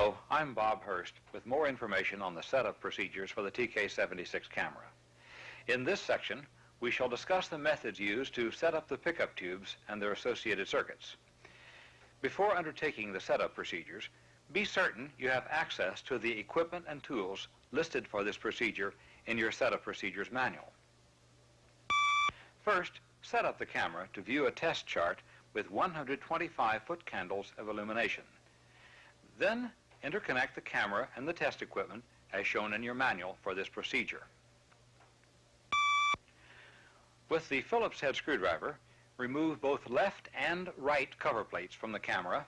Hello, I'm Bob Hurst with more information on the setup procedures for the TK76 camera. In this section, we shall discuss the methods used to set up the pickup tubes and their associated circuits. Before undertaking the setup procedures, be certain you have access to the equipment and tools listed for this procedure in your setup procedures manual. First, set up the camera to view a test chart with 125-foot candles of illumination. Then, interconnect the camera and the test equipment as shown in your manual for this procedure. With the Phillips head screwdriver, remove both left and right cover plates from the camera,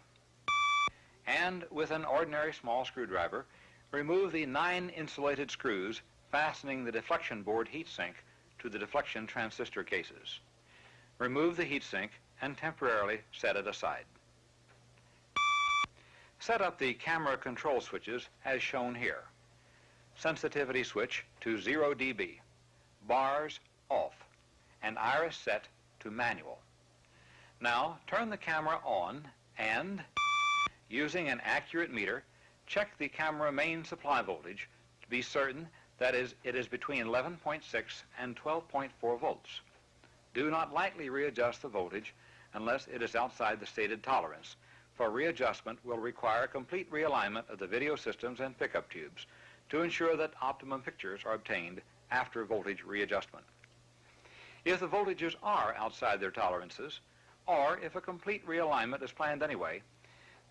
and with an ordinary small screwdriver, remove the 9 insulated screws fastening the deflection board heatsink to the deflection transistor cases. Remove the heatsink and temporarily set it aside. Set up the camera control switches as shown here. Sensitivity switch to 0 dB, bars off, and iris set to manual. Now turn the camera on and, using an accurate meter, check the camera main supply voltage to be certain that it is between 11.6 and 12.4 volts. Do not lightly readjust the voltage unless it is outside the stated tolerance, for readjustment will require complete realignment of the video systems and pickup tubes to ensure that optimum pictures are obtained after voltage readjustment. If the voltages are outside their tolerances, or if a complete realignment is planned anyway,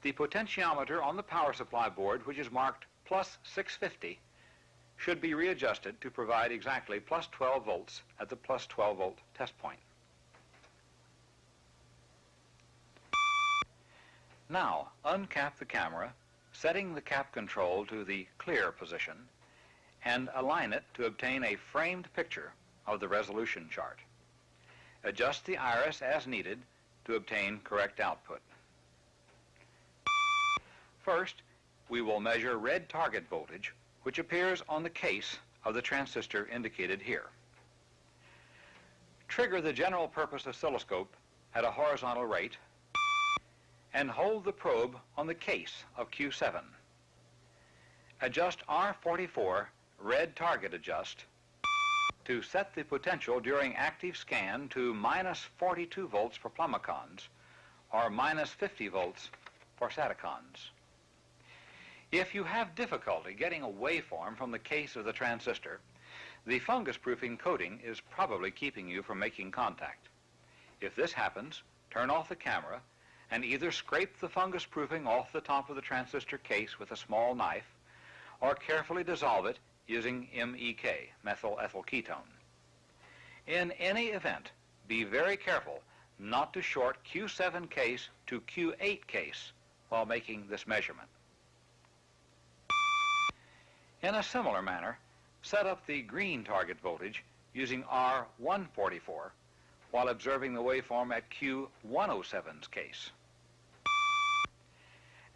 the potentiometer on the power supply board, which is marked plus 650, should be readjusted to provide exactly plus 12 volts at the plus 12 volt test point. Now, uncap the camera, setting the cap control to the clear position, and align it to obtain a framed picture of the resolution chart. Adjust the iris as needed to obtain correct output. First, we will measure red target voltage, which appears on the case of the transistor indicated here. Trigger the general purpose oscilloscope at a horizontal rate and hold the probe on the case of Q7. Adjust R44 red target adjust to set the potential during active scan to minus 42 volts for plumicons or minus 50 volts for saticons. If you have difficulty getting a waveform from the case of the transistor, the fungus-proofing coating is probably keeping you from making contact. If this happens, turn off the camera and either scrape the fungus proofing off the top of the transistor case with a small knife or carefully dissolve it using MEK, methyl ethyl ketone. In any event, be very careful not to short Q7 case to Q8 case while making this measurement. In a similar manner, set up the green target voltage using R144 while observing the waveform at Q107's case.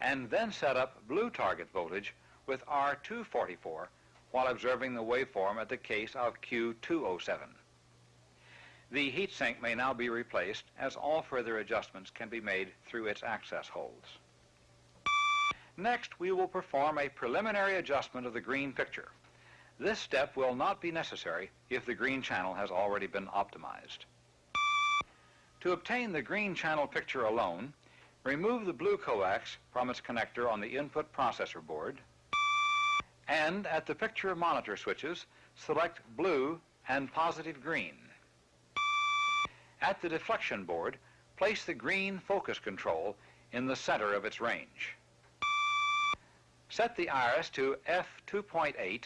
And then set up blue target voltage with R244 while observing the waveform at the case of Q207. The heatsink may now be replaced, as all further adjustments can be made through its access holes. Next, we will perform a preliminary adjustment of the green picture. This step will not be necessary if the green channel has already been optimized. To obtain the green channel picture alone, remove the blue coax from its connector on the input processor board, and at the picture monitor switches, select blue and positive green. At the deflection board, place the green focus control in the center of its range. Set the iris to f2.8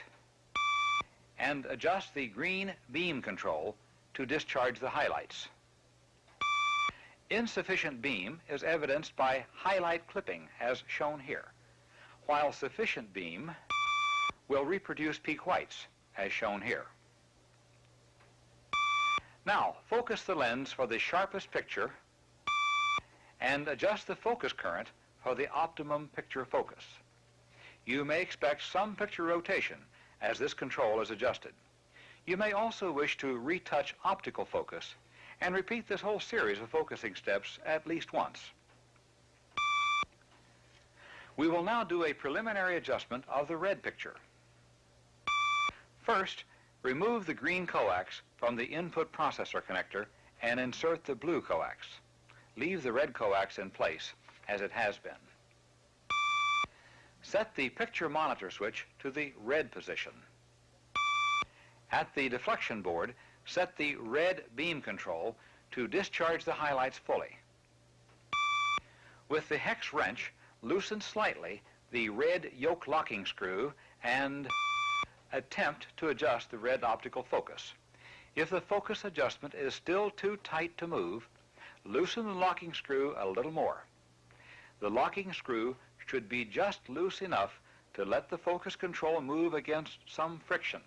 and adjust the green beam control to discharge the highlights. Insufficient beam is evidenced by highlight clipping as shown here, while sufficient beam will reproduce peak whites as shown here. Now, focus the lens for the sharpest picture and adjust the focus current for the optimum picture focus. You may expect some picture rotation as this control is adjusted. You may also wish to retouch optical focus and repeat this whole series of focusing steps at least once. We will now do a preliminary adjustment of the red picture. First, remove the green coax from the input processor connector and insert the blue coax. Leave the red coax in place as it has been. Set the picture monitor switch to the red position. At the deflection board, set the red beam control to discharge the highlights fully. With the hex wrench, loosen slightly the red yoke locking screw and attempt to adjust the red optical focus. If the focus adjustment is still too tight to move, loosen the locking screw a little more. The locking screw should be just loose enough to let the focus control move against some friction.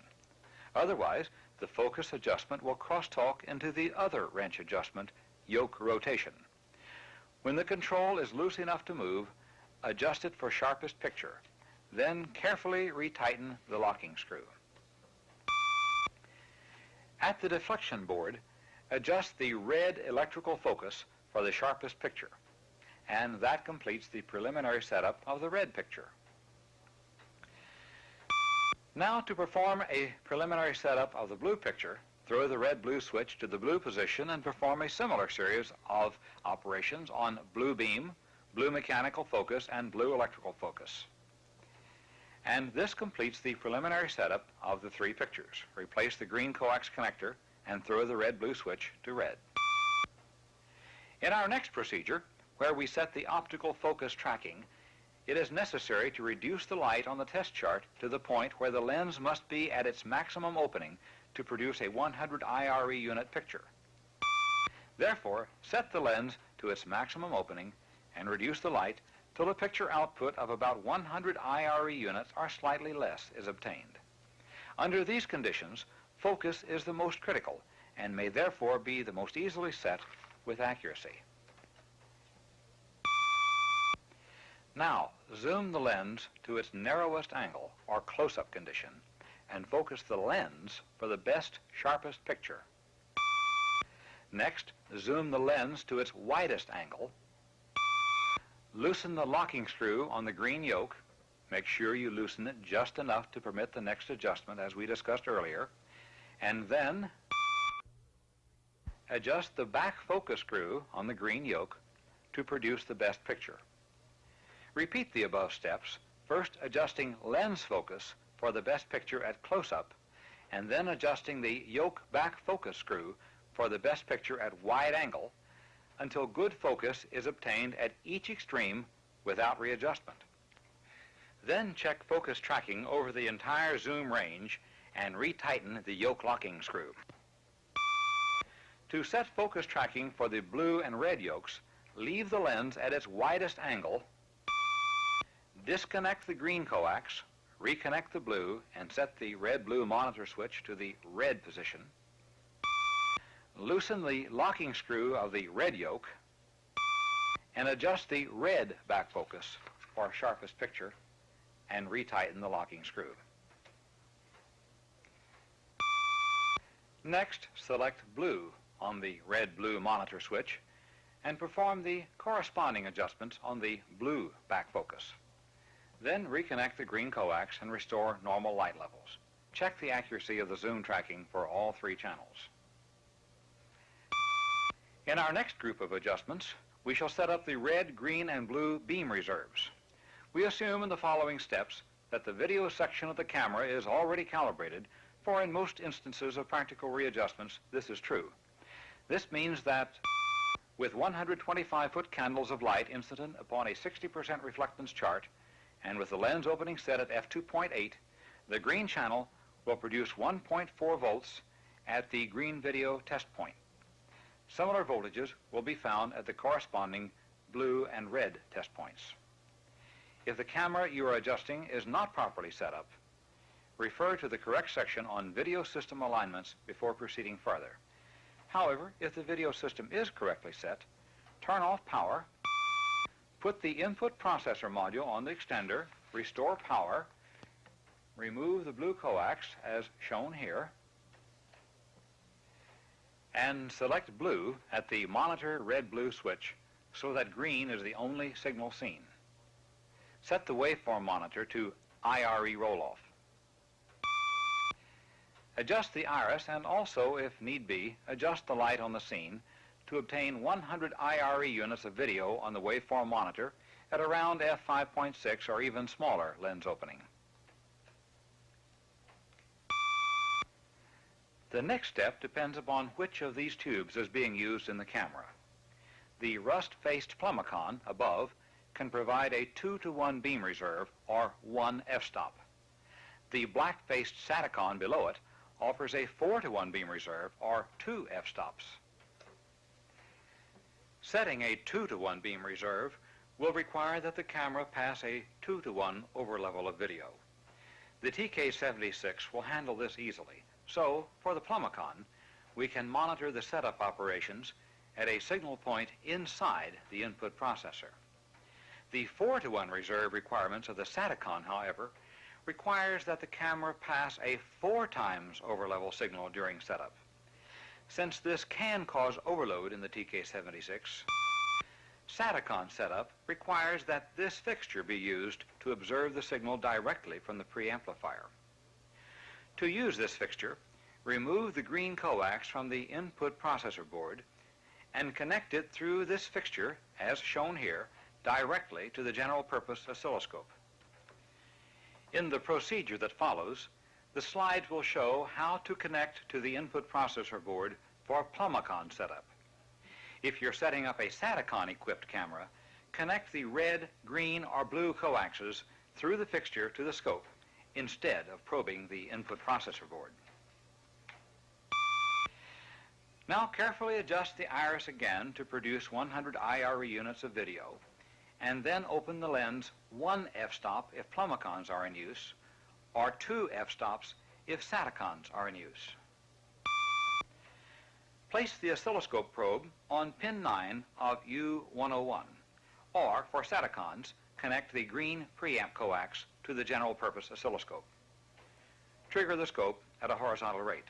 Otherwise, the focus adjustment will crosstalk into the other wrench adjustment, yoke rotation. When the control is loose enough to move, adjust it for sharpest picture. Then carefully retighten the locking screw. At the deflection board, adjust the red electrical focus for the sharpest picture, and that completes the preliminary setup of the red picture. Now, to perform a preliminary setup of the blue picture, throw the red-blue switch to the blue position and perform a similar series of operations on blue beam, blue mechanical focus, and blue electrical focus. And this completes the preliminary setup of the three pictures. Replace the green coax connector and throw the red-blue switch to red. In our next procedure, where we set the optical focus tracking, it is necessary to reduce the light on the test chart to the point where the lens must be at its maximum opening to produce a 100 IRE unit picture. Therefore, set the lens to its maximum opening and reduce the light till a picture output of about 100 IRE units or slightly less is obtained. Under these conditions, focus is the most critical and may therefore be the most easily set with accuracy. Now, zoom the lens to its narrowest angle or close-up condition and focus the lens for the best, sharpest picture. Next, zoom the lens to its widest angle. Loosen the locking screw on the green yoke. Make sure you loosen it just enough to permit the next adjustment as we discussed earlier. And then adjust the back focus screw on the green yoke to produce the best picture. Repeat the above steps, first adjusting lens focus for the best picture at close-up, and then adjusting the yoke back focus screw for the best picture at wide angle until good focus is obtained at each extreme without readjustment. Then check focus tracking over the entire zoom range and retighten the yoke locking screw. To set focus tracking for the blue and red yokes, leave the lens at its widest angle, disconnect the green coax, reconnect the blue, and set the red-blue monitor switch to the red position. Loosen the locking screw of the red yoke and adjust the red back focus for sharpest picture and retighten the locking screw. Next, select blue on the red-blue monitor switch and perform the corresponding adjustments on the blue back focus. Then reconnect the green coax and restore normal light levels. Check the accuracy of the zoom tracking for all three channels. In our next group of adjustments, we shall set up the red, green, and blue beam reserves. We assume in the following steps that the video section of the camera is already calibrated, for in most instances of practical readjustments, this is true. This means that with 125-foot candles of light incident upon a 60% reflectance chart, and with the lens opening set at f2.8, the green channel will produce 1.4 volts at the green video test point. Similar voltages will be found at the corresponding blue and red test points. If the camera you are adjusting is not properly set up, refer to the correct section on video system alignments before proceeding further. However, if the video system is correctly set, turn off power, put the input processor module on the extender, restore power, remove the blue coax as shown here, and select blue at the monitor red-blue switch so that green is the only signal seen. Set the waveform monitor to IRE roll-off. Adjust the iris and also, if need be, adjust the light on the scene to obtain 100 IRE units of video on the waveform monitor at around f5.6 or even smaller lens opening. The next step depends upon which of these tubes is being used in the camera. The rust-faced Plumicon above can provide a 2-to-1 beam reserve or 1 f-stop. The black-faced Satacon below it offers a 4-to-1 beam reserve or 2 f-stops. Setting a 2-to-1 beam reserve will require that the camera pass a 2-to-1 overlevel of video. The TK76 will handle this easily, so for the Plumicon, we can monitor the setup operations at a signal point inside the input processor. The 4-to-1 reserve requirements of the Satacon, however, requires that the camera pass a 4 times overlevel signal during setup. Since this can cause overload in the TK76, Satacon setup requires that this fixture be used to observe the signal directly from the preamplifier. To use this fixture, remove the green coax from the input processor board and connect it through this fixture, as shown here, directly to the general purpose oscilloscope. In the procedure that follows, the slides will show how to connect to the input processor board for Plumicon setup. If you're setting up a Satacon-equipped camera, connect the red, green, or blue coaxes through the fixture to the scope instead of probing the input processor board. Now carefully adjust the iris again to produce 100 IRE units of video, and then open the lens 1 f-stop if Plumicons are in use, or 2 f-stops if Satacons are in use. Place the oscilloscope probe on pin 9 of U101, or for Satacons, connect the green preamp coax to the general purpose oscilloscope. Trigger the scope at a horizontal rate.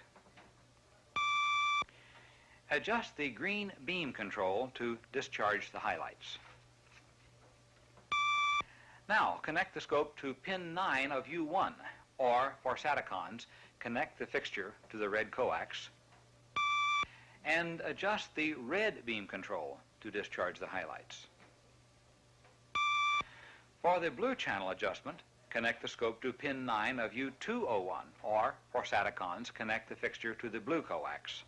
Adjust the green beam control to discharge the highlights. Now connect the scope to pin 9 of U1, or for Satacons, connect the fixture to the red coax, and adjust the red beam control to discharge the highlights. For the blue channel adjustment, connect the scope to pin 9 of U201, or for Satacons, connect the fixture to the blue coax,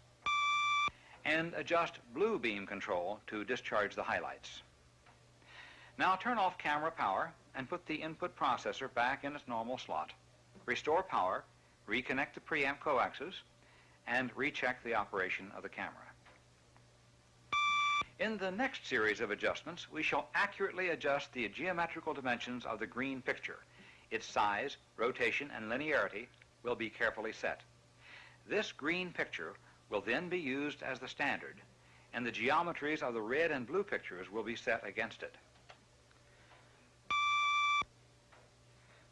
and adjust blue beam control to discharge the highlights. Now turn off camera power and put the input processor back in its normal slot. Restore power, reconnect the preamp coaxes, and recheck the operation of the camera. In the next series of adjustments, we shall accurately adjust the geometrical dimensions of the green picture. Its size, rotation, and linearity will be carefully set. This green picture will then be used as the standard, and the geometries of the red and blue pictures will be set against it.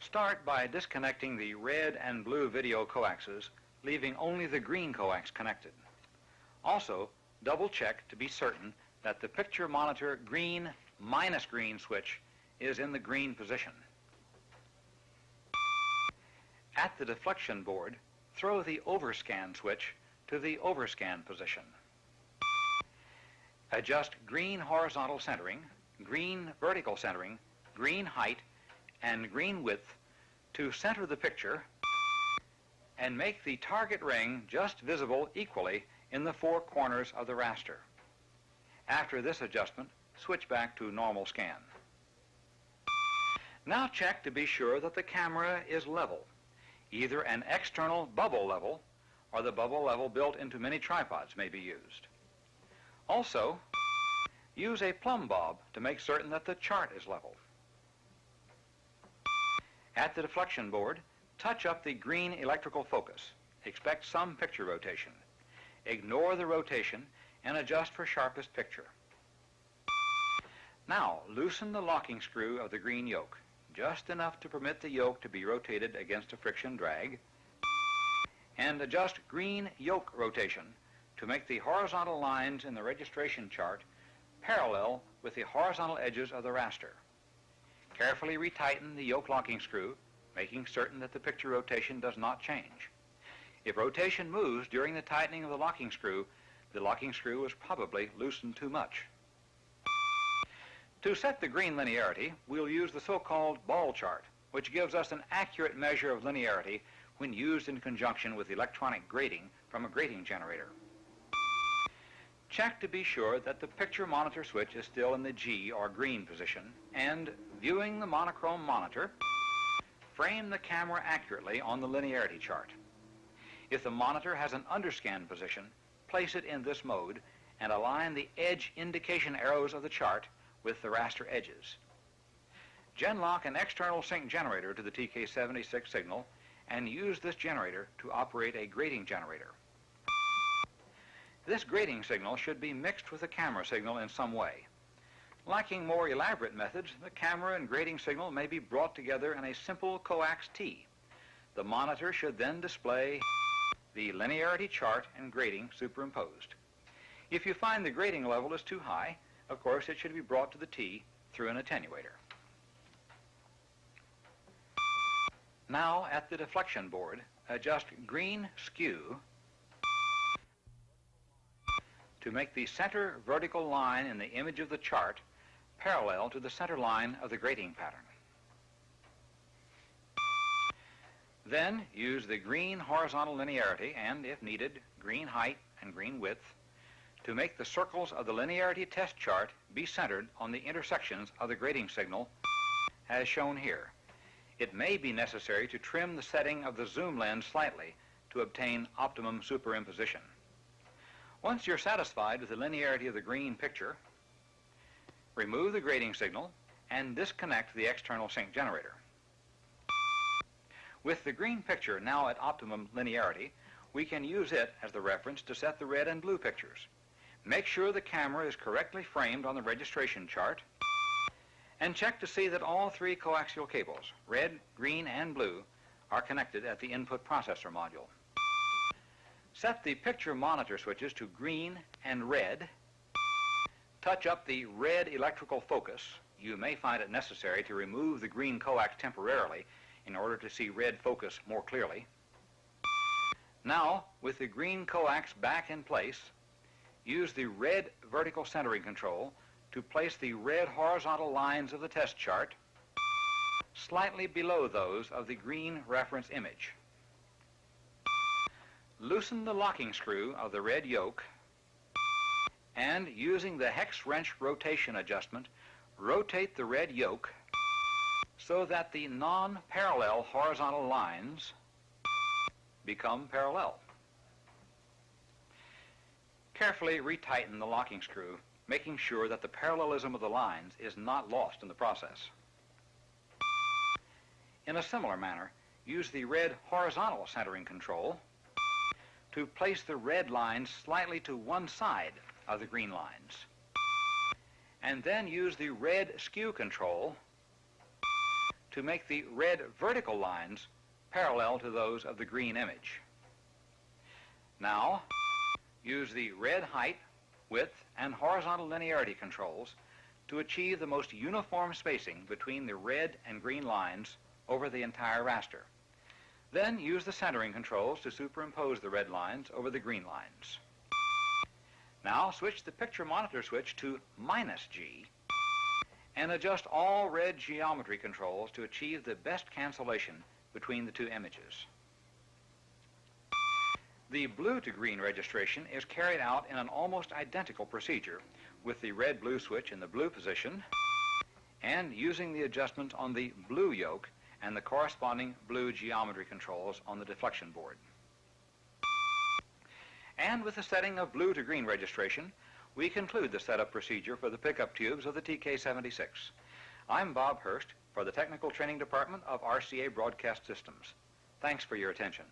Start by disconnecting the red and blue video coaxes, leaving only the green coax connected. Also, double check to be certain that the picture monitor green minus green switch is in the green position. At the deflection board, throw the overscan switch to the overscan position. Adjust green horizontal centering, green vertical centering, green height, and green width to center the picture and make the target ring just visible equally in the 4 corners of the raster. After this adjustment, switch back to normal scan. Now check to be sure that the camera is level. Either an external bubble level or the bubble level built into many tripods may be used. Also, use a plumb bob to make certain that the chart is level. At the deflection board, touch up the green electrical focus. Expect some picture rotation. Ignore the rotation and adjust for sharpest picture. Now, loosen the locking screw of the green yoke, just enough to permit the yoke to be rotated against a friction drag, and adjust green yoke rotation to make the horizontal lines in the registration chart parallel with the horizontal edges of the raster. Carefully retighten the yoke locking screw, making certain that the picture rotation does not change. If rotation moves during the tightening of the locking screw was probably loosened too much. To set the green linearity, we'll use the so-called ball chart, which gives us an accurate measure of linearity when used in conjunction with electronic grating from a grating generator. Check to be sure that the picture monitor switch is still in the G or green position, and viewing the monochrome monitor, frame the camera accurately on the linearity chart. If the monitor has an underscan position, place it in this mode and align the edge indication arrows of the chart with the raster edges. Genlock an external sync generator to the TK76 signal and use this generator to operate a grating generator. This grating signal should be mixed with the camera signal in some way. Lacking more elaborate methods, the camera and grating signal may be brought together in a simple coax T. The monitor should then display the linearity chart and grating superimposed. If you find the grating level is too high, of course it should be brought to the T through an attenuator. Now at the deflection board, adjust green skew to make the center vertical line in the image of the chart parallel to the center line of the grating pattern. Then use the green horizontal linearity and, if needed, green height and green width to make the circles of the linearity test chart be centered on the intersections of the grating signal as shown here. It may be necessary to trim the setting of the zoom lens slightly to obtain optimum superimposition. Once you're satisfied with the linearity of the green picture, remove the grating signal and disconnect the external sync generator. With the green picture now at optimum linearity, we can use it as the reference to set the red and blue pictures. Make sure the camera is correctly framed on the registration chart, and check to see that all three coaxial cables, red, green, and blue, are connected at the input processor module. Set the picture monitor switches to green and red. Touch up the red electrical focus. You may find it necessary to remove the green coax temporarily in order to see red focus more clearly. Now, with the green coax back in place, use the red vertical centering control to place the red horizontal lines of the test chart slightly below those of the green reference image. Loosen the locking screw of the red yoke and, using the hex wrench rotation adjustment, rotate the red yoke so that the non-parallel horizontal lines become parallel. Carefully retighten the locking screw, making sure that the parallelism of the lines is not lost in the process. In a similar manner, use the red horizontal centering control to place the red lines slightly to one side of the green lines. And then use the red skew control to make the red vertical lines parallel to those of the green image. Now, use the red height, width, and horizontal linearity controls to achieve the most uniform spacing between the red and green lines over the entire raster. Then use the centering controls to superimpose the red lines over the green lines. Now switch the picture monitor switch to -G and adjust all red geometry controls to achieve the best cancellation between the two images. The blue to green registration is carried out in an almost identical procedure with the red-blue switch in the blue position and using the adjustments on the blue yoke and the corresponding blue geometry controls on the deflection board. And with the setting of blue to green registration, we conclude the setup procedure for the pickup tubes of the TK76. I'm Bob Hurst for the Technical Training Department of RCA Broadcast Systems. Thanks for your attention.